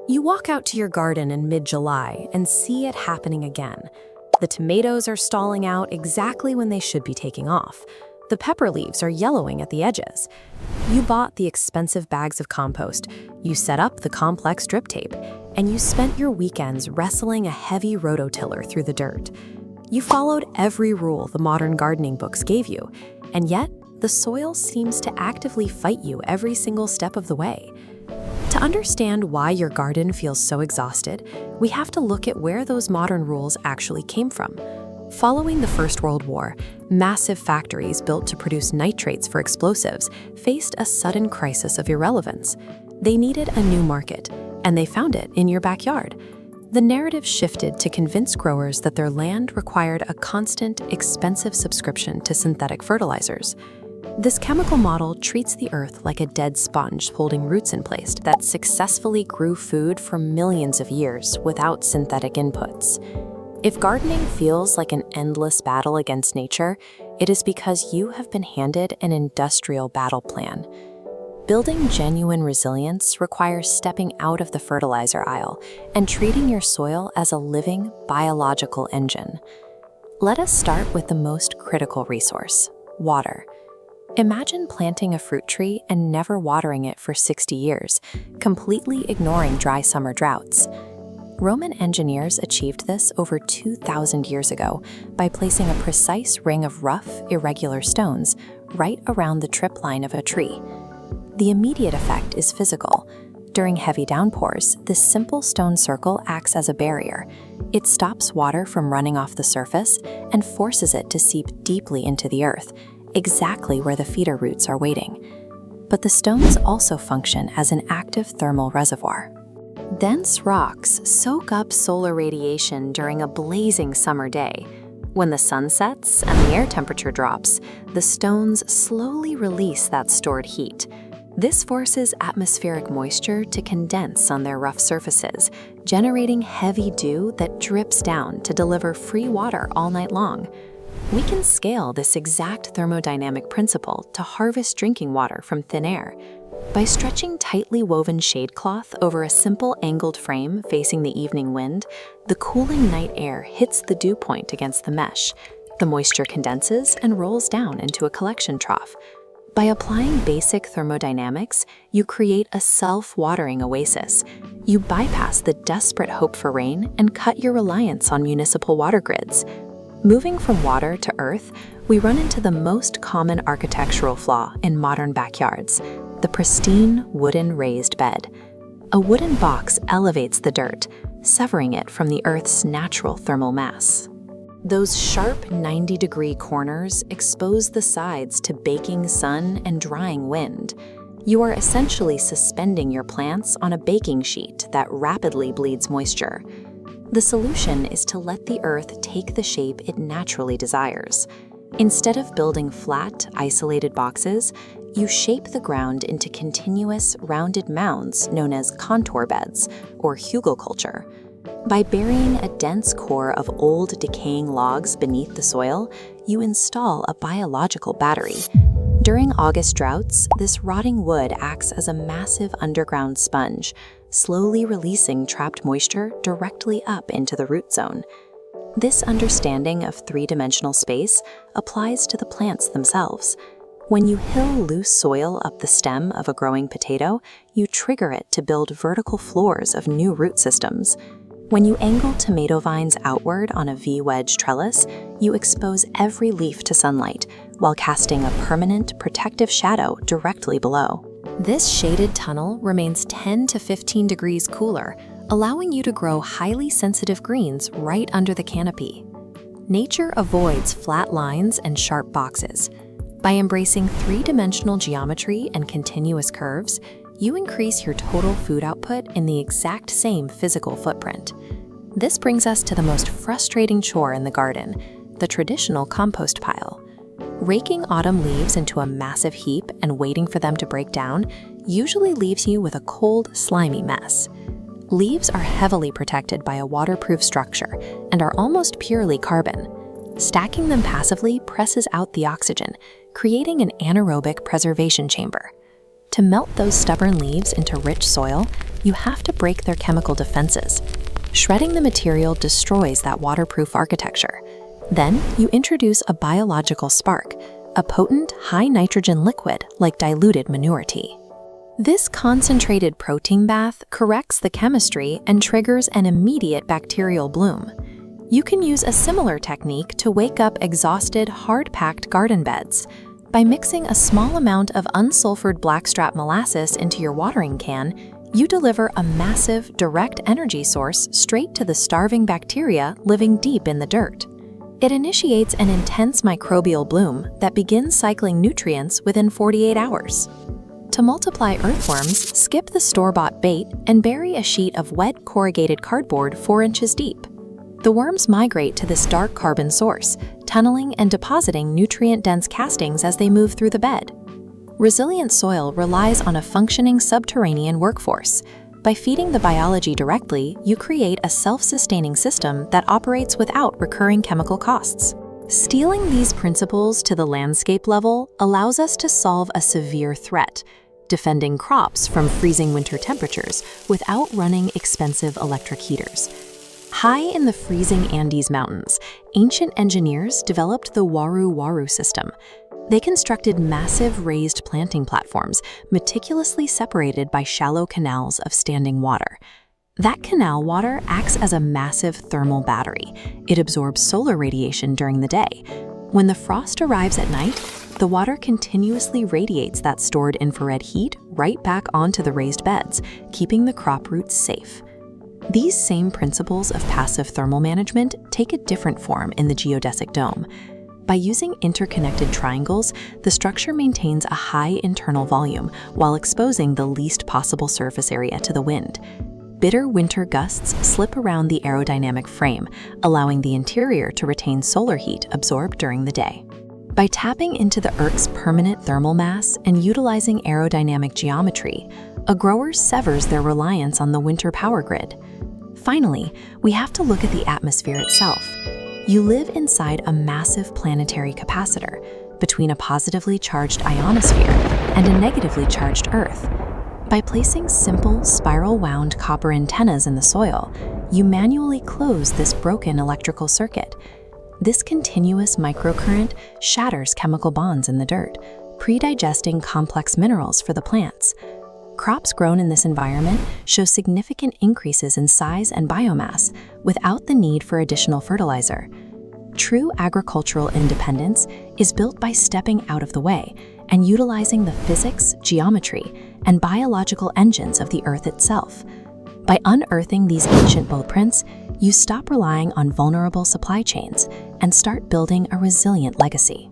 You walk out to your garden in mid-July and see it happening again. The tomatoes are stalling out exactly when they should be taking off. The pepper leaves are yellowing at the edges. You bought the expensive bags of compost, you set up the complex drip tape, and you spent your weekends wrestling a heavy rototiller through the dirt. You followed every rule the modern gardening books gave you, and yet the soil seems to actively fight you every single step of the way. To understand why your garden feels so exhausted, we have to look at where those modern rules actually came from. Following the First World War, massive factories built to produce nitrates for explosives faced a sudden crisis of irrelevance. They needed a new market, and they found it in your backyard. The narrative shifted to convince growers that their land required a constant, expensive subscription to synthetic fertilizers. This chemical model treats the earth like a dead sponge holding roots in place that successfully grew food for millions of years without synthetic inputs. If gardening feels like an endless battle against nature, it is because you have been handed an industrial battle plan. Building genuine resilience requires stepping out of the fertilizer aisle and treating your soil as a living, biological engine. Let us start with the most critical resource: water. Imagine planting a fruit tree and never watering it for 60 years, completely ignoring dry summer droughts. Roman engineers achieved this over 2,000 years ago by placing a precise ring of rough, irregular stones right around the trip line of a tree. The immediate effect is physical. During heavy downpours, this simple stone circle acts as a barrier. It stops water from running off the surface and forces it to seep deeply into the earth, exactly where the feeder roots are waiting. But the stones also function as an active thermal reservoir. Dense rocks soak up solar radiation during a blazing summer day. When the sun sets and the air temperature drops, the stones slowly release that stored heat. This forces atmospheric moisture to condense on their rough surfaces, generating heavy dew that drips down to deliver free water all night long. We can scale this exact thermodynamic principle to harvest drinking water from thin air. By stretching tightly woven shade cloth over a simple angled frame facing the evening wind, the cooling night air hits the dew point against the mesh. The moisture condenses and rolls down into a collection trough. By applying basic thermodynamics, you create a self-watering oasis. You bypass the desperate hope for rain and cut your reliance on municipal water grids. Moving from water to earth, we run into the most common architectural flaw in modern backyards: the pristine wooden raised bed. A wooden box elevates the dirt, severing it from the earth's natural thermal mass. Those sharp 90-degree corners expose the sides to baking sun and drying wind. You are essentially suspending your plants on a baking sheet that rapidly bleeds moisture. The solution is to let the earth take the shape it naturally desires. Instead of building flat, isolated boxes, you shape the ground into continuous, rounded mounds known as contour beds, or Hugelkulture. By burying a dense core of old, decaying logs beneath the soil, you install a biological battery. During August droughts, this rotting wood acts as a massive underground sponge, slowly releasing trapped moisture directly up into the root zone. This understanding of three-dimensional space applies to the plants themselves. When you hill loose soil up the stem of a growing potato, you trigger it to build vertical floors of new root systems. When you angle tomato vines outward on a V-wedge trellis, you expose every leaf to sunlight while casting a permanent, protective shadow directly below. This shaded tunnel remains 10 to 15 degrees cooler, allowing you to grow highly sensitive greens right under the canopy. Nature avoids flat lines and sharp boxes. By embracing three-dimensional geometry and continuous curves, you increase your total food output in the exact same physical footprint. This brings us to the most frustrating chore in the garden, the traditional compost pile. Raking autumn leaves into a massive heap and waiting for them to break down usually leaves you with a cold, slimy mess. Leaves are heavily protected by a waterproof structure and are almost purely carbon. Stacking them passively presses out the oxygen, creating an anaerobic preservation chamber. To melt those stubborn leaves into rich soil, you have to break their chemical defenses. Shredding the material destroys that waterproof architecture. Then, you introduce a biological spark, a potent, high-nitrogen liquid like diluted manure tea. This concentrated protein bath corrects the chemistry and triggers an immediate bacterial bloom. You can use a similar technique to wake up exhausted, hard-packed garden beds. By mixing a small amount of unsulfured blackstrap molasses into your watering can, you deliver a massive, direct energy source straight to the starving bacteria living deep in the dirt. It initiates an intense microbial bloom that begins cycling nutrients within 48 hours. To multiply earthworms, skip the store-bought bait and bury a sheet of wet corrugated cardboard 4 inches deep. The worms migrate to this dark carbon source, tunneling and depositing nutrient-dense castings as they move through the bed. Resilient soil relies on a functioning subterranean workforce. By feeding the biology directly, you create a self-sustaining system that operates without recurring chemical costs. Stealing these principles to the landscape level allows us to solve a severe threat, defending crops from freezing winter temperatures without running expensive electric heaters. High in the freezing Andes Mountains, ancient engineers developed the Waru Waru system. They constructed massive raised planting platforms, meticulously separated by shallow canals of standing water. That canal water acts as a massive thermal battery. It absorbs solar radiation during the day. When the frost arrives at night, the water continuously radiates that stored infrared heat right back onto the raised beds, keeping the crop roots safe. These same principles of passive thermal management take a different form in the geodesic dome. By using interconnected triangles, the structure maintains a high internal volume while exposing the least possible surface area to the wind. Bitter winter gusts slip around the aerodynamic frame, allowing the interior to retain solar heat absorbed during the day. By tapping into the Earth's permanent thermal mass and utilizing aerodynamic geometry, a grower severs their reliance on the winter power grid. Finally, we have to look at the atmosphere itself. You live inside a massive planetary capacitor between a positively charged ionosphere and a negatively charged Earth. By placing simple, spiral-wound copper antennas in the soil, you manually close this broken electrical circuit. This continuous microcurrent shatters chemical bonds in the dirt, pre-digesting complex minerals for the plants. Crops grown in this environment show significant increases in size and biomass without the need for additional fertilizer. True agricultural independence is built by stepping out of the way and utilizing the physics, geometry, and biological engines of the Earth itself. By unearthing these ancient blueprints, you stop relying on vulnerable supply chains and start building a resilient legacy.